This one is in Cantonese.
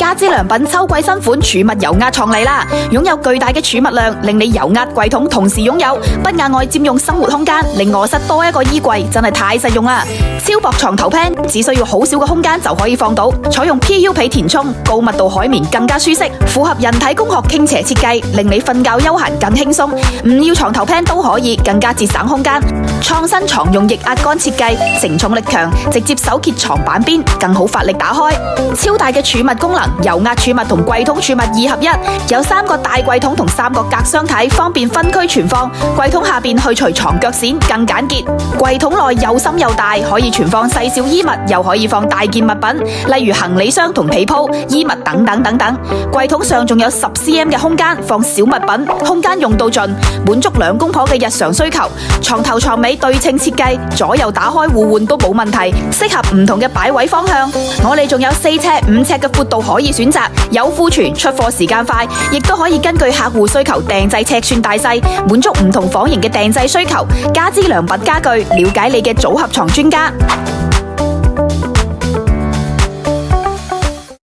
家之良品秋季新款儲物油壓床嚟啦，擁有巨大嘅儲物量，令你油壓櫃桶同時擁有，不額外佔用生活空間，令臥室多一個衣櫃，真係太實用啦！超薄床頭 pan 只需要好少嘅空間就可以放到，採用 PU 皮填充，高密度海綿更加舒適，符合人體工學傾斜設計，令你瞓覺休閒更輕鬆。唔要床頭 pan 都可以，更加節省空間。創新床用液壓桿設計，承重力強，直接手揭床板邊，更好發力打開。超大嘅儲物功能，油壓儲物同櫃桶儲物二合一，有3個大櫃桶同3個隔箱體，方便分區存放。櫃桶下邊去除床腳線，更簡潔。櫃桶內又深又大，可以存放細小衣物，又可以放大件物品，例如行李箱同被鋪、衣物等等等等。櫃桶上仲有10cm 嘅空間放小物品，空間用到盡，滿足2公婆嘅日常需求。床頭床尾對稱設計，左右打開互換都冇問題，適合唔同嘅擺位方向。我哋仲有4尺、5尺嘅闊度可以選擇，有庫存，出貨時間快，亦都可以根據客戶需求訂製尺寸大細，滿足唔同房型嘅訂製需求。家之良品家具，了解你嘅組合床專家。